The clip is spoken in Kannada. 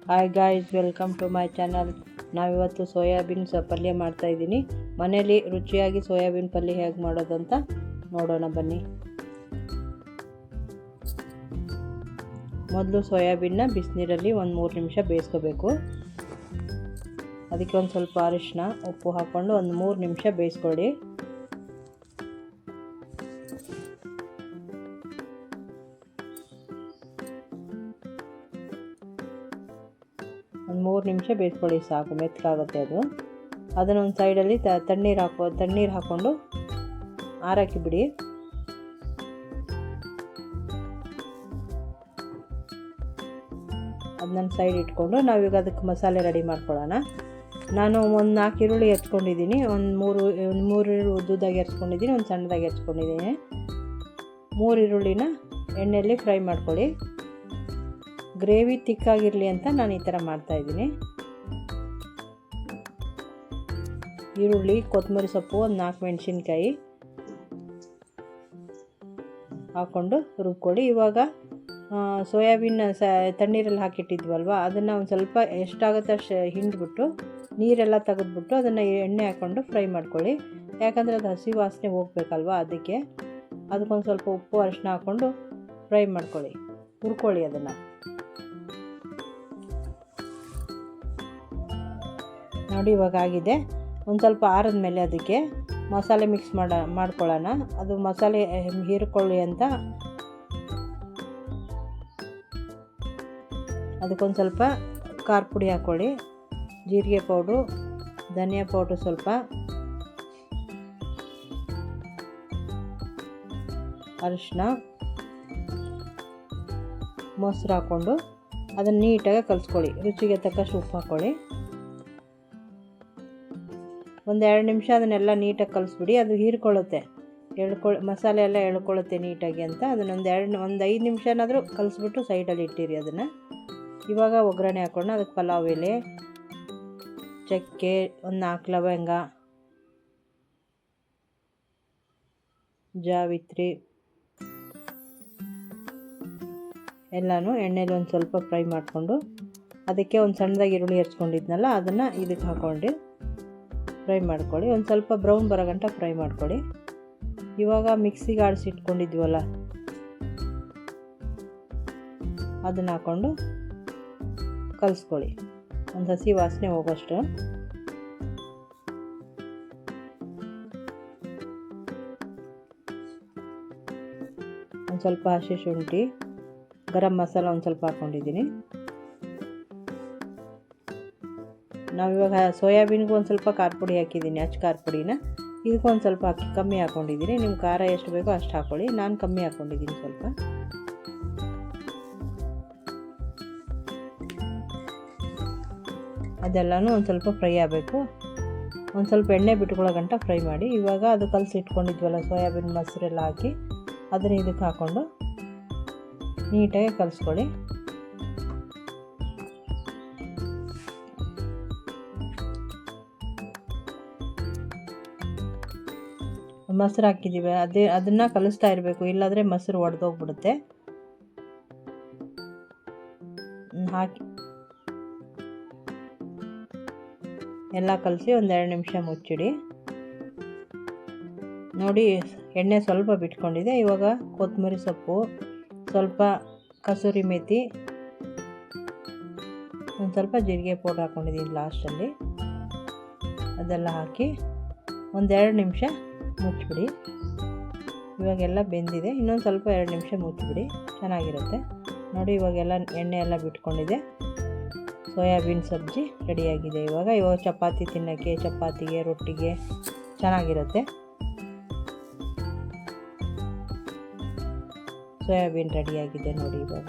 Hi guys, welcome to my channel. ನಾವಿವತ್ತು ಸೋಯಾಬೀನ್ ಪಲ್ಯ ಮಾಡ್ತಾಯಿದ್ದೀನಿ. ಮನೇಲಿ ರುಚಿಯಾಗಿ ಸೋಯಾಬೀನ್ ಪಲ್ಯ ಹೇಗೆ ಮಾಡೋದಂತ ನೋಡೋಣ ಬನ್ನಿ. ಮೊದಲು ಸೋಯಾಬೀನ್ನ ಬಿಸಿನೀರಲ್ಲಿ ಒಂದು 3 ನಿಮಿಷ ಬೇಯಿಸ್ಕೋಬೇಕು. ಅದಕ್ಕೆ ಒಂದು ಸ್ವಲ್ಪ ಅರಿಶಿನ ಉಪ್ಪು ಹಾಕ್ಕೊಂಡು ಒಂದು 3 ನಿಮಿಷ ಬೇಯಿಸ್ಕೊಳ್ಳಿ. ಒಂದು 3 ನಿಮಿಷ ಬೇಯಿಸ್ಕೊಳ್ಳಿ, ಸಾಕು, ಮೆತ್ತಗಾಗುತ್ತೆ ಅದು. ಅದನ್ನು ಒಂದು ಸೈಡಲ್ಲಿ ತಣ್ಣೀರು ಹಾಕ್ಕೊಂಡು ಆರಕ್ಕೆ ಬಿಡಿ. ಅದನ್ನ ಸೈಡ್ ಇಟ್ಕೊಂಡು ನಾವೀಗ ಅದಕ್ಕೆ ಮಸಾಲೆ ರೆಡಿ ಮಾಡ್ಕೊಳ್ಳೋಣ. ನಾನು ಒಂದು 4 ಈರುಳ್ಳಿ ಹೆಚ್ಕೊಂಡಿದ್ದೀನಿ, ಒಂದು ಮೂರು ಉದ್ದುದಾಗಿ ಹೆಚ್ಕೊಂಡಿದ್ದೀನಿ, ಒಂದು ಸಣ್ಣದಾಗಿ ಹೆಚ್ಕೊಂಡಿದ್ದೀನಿ. 3 ಈರುಳ್ಳಿನ ಎಣ್ಣೆಯಲ್ಲಿ ಫ್ರೈ ಮಾಡ್ಕೊಳ್ಳಿ. ಗ್ರೇವಿ ತಿಕ್ಕಾಗಿರಲಿ ಅಂತ ನಾನು ಈ ಥರ ಮಾಡ್ತಾಯಿದ್ದೀನಿ. ಈರುಳ್ಳಿ, ಕೊತ್ತಂಬರಿ ಸೊಪ್ಪು, ಒಂದು 4 ಮೆಣಸಿನ್ಕಾಯಿ ಹಾಕ್ಕೊಂಡು ರುಬ್ಕೊಳ್ಳಿ. ಇವಾಗ ಸೋಯಾಬೀನ್ ತಣ್ಣೀರಲ್ಲಿ ಹಾಕಿಟ್ಟಿದ್ವಲ್ವ, ಅದನ್ನು ಒಂದು ಸ್ವಲ್ಪ ಎಷ್ಟಾಗುತ್ತೆ ಅಷ್ಟು ಹಿಂಡ್ಬಿಟ್ಟು ನೀರೆಲ್ಲ ತೆಗೆದ್ಬಿಟ್ಟು ಅದನ್ನು ಎಣ್ಣೆ ಹಾಕ್ಕೊಂಡು ಫ್ರೈ ಮಾಡ್ಕೊಳ್ಳಿ. ಯಾಕಂದರೆ ಅದು ಹಸಿ ವಾಸನೆ ಹೋಗಬೇಕಲ್ವ, ಅದಕ್ಕೊಂದು ಸ್ವಲ್ಪ ಉಪ್ಪು ಅರಿಶಿನ ಹಾಕ್ಕೊಂಡು ಫ್ರೈ ಮಾಡ್ಕೊಳ್ಳಿ, ಹುರ್ಕೊಳ್ಳಿ. ಅದನ್ನು ನೋಡಿ ಇವಾಗ ಆಗಿದೆ. ಒಂದು ಸ್ವಲ್ಪ ಆರಿದ ಮೇಲೆ ಅದಕ್ಕೆ ಮಸಾಲೆ ಮಿಕ್ಸ್ ಮಾಡ್ಕೊಳ್ಳೋಣ. ಅದು ಮಸಾಲೆ ಹೀರ್ಕೊಳ್ಳಿ ಅಂತ ಅದಕ್ಕೊಂದು ಸ್ವಲ್ಪ ಖಾರ ಪುಡಿ ಹಾಕ್ಕೊಳ್ಳಿ, ಜೀರಿಗೆ ಪೌಡ್ರು, ಧನಿಯಾ ಪೌಡ್ರು ಸ್ವಲ್ಪ, ಅರಿಶಿನ, ಮೊಸರು ಹಾಕ್ಕೊಂಡು ಅದನ್ನು ನೀಟಾಗಿ ಕಲಿಸ್ಕೊಳ್ಳಿ. ರುಚಿಗೆ ತಕ್ಕಷ್ಟು ಉಪ್ಪು ಹಾಕ್ಕೊಳ್ಳಿ. ಒಂದು 2 ನಿಮಿಷ ಅದನ್ನೆಲ್ಲ ನೀಟಾಗಿ ಕಲಿಸ್ಬಿಡಿ. ಅದು ಹೀರ್ಕೊಳ್ಳುತ್ತೆ, ಮಸಾಲೆ ಎಲ್ಲ ಎಳ್ಕೊಳ್ಳುತ್ತೆ ನೀಟಾಗಿ ಅಂತ. ಅದನ್ನೊಂದು 5 ನಿಮಿಷನಾದರೂ ಕಲಿಸ್ಬಿಟ್ಟು ಸೈಡಲ್ಲಿ ಇಟ್ಟಿರಿ ಅದನ್ನು. ಇವಾಗ ಒಗ್ಗರಣೆ ಹಾಕ್ಕೊಂಡು ಅದಕ್ಕೆ ಪಲಾವ್ ಎಲೆ, ಚಕ್ಕೆ, ಒಂದು 4 ಲವಂಗ, ಜಾವಿತ್ರಿ ಎಲ್ಲನೂ ಎಣ್ಣೆಲಿ ಒಂದು ಸ್ವಲ್ಪ ಫ್ರೈ ಮಾಡಿಕೊಂಡು ಅದಕ್ಕೆ ಒಂದು ಸಣ್ಣದಾಗಿ ಈರುಳ್ಳಿ ಹೆಚ್ಕೊಂಡಿದ್ನಲ್ಲ ಅದನ್ನು ಇದಕ್ಕೆ ಹಾಕ್ಕೊಂಡು ಫ್ರೈ ಮಾಡ್ಕೊಳ್ಳಿ. ಒಂದು ಸ್ವಲ್ಪ ಬ್ರೌನ್ ಬರೋ ಗಂಟ ಫ್ರೈ ಮಾಡ್ಕೊಳ್ಳಿ. ಇವಾಗ ಮಿಕ್ಸಿಗೆ ಆಡಿಸಿ ಇಟ್ಕೊಂಡಿದ್ವಲ್ಲ ಅದನ್ನು ಹಾಕ್ಕೊಂಡು ಕಲಿಸ್ಕೊಳ್ಳಿ, ಒಂದು ಹಸಿ ವಾಸನೆ ಹೋಗೋಷ್ಟು. ಒಂದು ಸ್ವಲ್ಪ ಹಸಿ ಶುಂಠಿ, ಗರಂ ಮಸಾಲ ಒಂದು ಸ್ವಲ್ಪ ಹಾಕ್ಕೊಂಡಿದ್ದೀನಿ. ನಾವಿವಾಗ ಸೋಯಾಬೀನ್ಗೂ ಒಂದು ಸ್ವಲ್ಪ ಖಾರ ಪುಡಿ ಹಾಕಿದ್ದೀನಿ, ಅಚ್ಚ ಖಾರ ಪುಡಿನ. ಇದಕ್ಕೂ ಒಂದು ಸ್ವಲ್ಪ ಕಮ್ಮಿ ಹಾಕ್ಕೊಂಡಿದ್ದೀನಿ. ನಿಮ್ಮ ಖಾರ ಎಷ್ಟು ಬೇಕೋ ಅಷ್ಟು ಹಾಕ್ಕೊಳ್ಳಿ. ನಾನು ಕಮ್ಮಿ ಹಾಕ್ಕೊಂಡಿದ್ದೀನಿ ಸ್ವಲ್ಪ. ಅದೆಲ್ಲನೂ ಒಂದು ಸ್ವಲ್ಪ ಫ್ರೈ ಆಗಬೇಕು. ಒಂದು ಸ್ವಲ್ಪ ಎಣ್ಣೆ ಬಿಟ್ಕೊಳ್ಳೋ ಗಂಟ ಫ್ರೈ ಮಾಡಿ. ಇವಾಗ ಅದು ಕಲಸಿ ಇಟ್ಕೊಂಡಿದ್ವಲ್ಲ ಸೋಯಾಬೀನ್ ಮೊಸರೆಲ್ಲ ಹಾಕಿ ಅದನ್ನು ಇದಕ್ಕೆ ಹಾಕ್ಕೊಂಡು ನೀಟಾಗಿ ಕಲಿಸ್ಕೊಳ್ಳಿ. ಮೊಸರು ಹಾಕಿದ್ದೀವಿ, ಅದನ್ನು ಕಲಿಸ್ತಾ ಇರಬೇಕು, ಇಲ್ಲಾಂದರೆ ಮೊಸರು ಒಡೆದೋಗ್ಬಿಡುತ್ತೆ. ಹಾಕಿ ಎಲ್ಲ ಕಲಸಿ ಒಂದು 2 ನಿಮಿಷ ಮುಚ್ಚಿಡಿ. ನೋಡಿ ಎಣ್ಣೆ ಸ್ವಲ್ಪ ಬಿಟ್ಕೊಂಡಿದೆ. ಇವಾಗ ಕೊತ್ತಂಬರಿ ಸೊಪ್ಪು, ಸ್ವಲ್ಪ ಕಸೂರಿ ಮೇಥಿ, ಒಂದು ಸ್ವಲ್ಪ ಜೀರಿಗೆ ಪೌಡ್ರ್ ಹಾಕ್ಕೊಂಡಿದ್ದೀನಿ ಲಾಸ್ಟಲ್ಲಿ. ಅದೆಲ್ಲ ಹಾಕಿ ಒಂದು 2 ನಿಮಿಷ ಮುಚ್ಚಿಬಿಡಿ. ಇವಾಗೆಲ್ಲ ಬೆಂದಿದೆ, ಇನ್ನೊಂದು ಸ್ವಲ್ಪ 2 ನಿಮಿಷ ಮುಚ್ಚಿಬಿಡಿ, ಚೆನ್ನಾಗಿರುತ್ತೆ. ನೋಡಿ ಇವಾಗೆಲ್ಲ ಎಣ್ಣೆ ಎಲ್ಲ ಬಿಟ್ಕೊಂಡಿದೆ. ಸೋಯಾಬೀನ್ ಸಬ್ಜಿ ರೆಡಿಯಾಗಿದೆ. ಇವಾಗ ಚಪಾತಿ ತಿನ್ನೋಕ್ಕೆ, ಚಪಾತಿಗೆ, ರೊಟ್ಟಿಗೆ ಚೆನ್ನಾಗಿರುತ್ತೆ. ಸೋಯಾಬೀನ್ ರೆಡಿಯಾಗಿದೆ ನೋಡಿ ಇವಾಗ.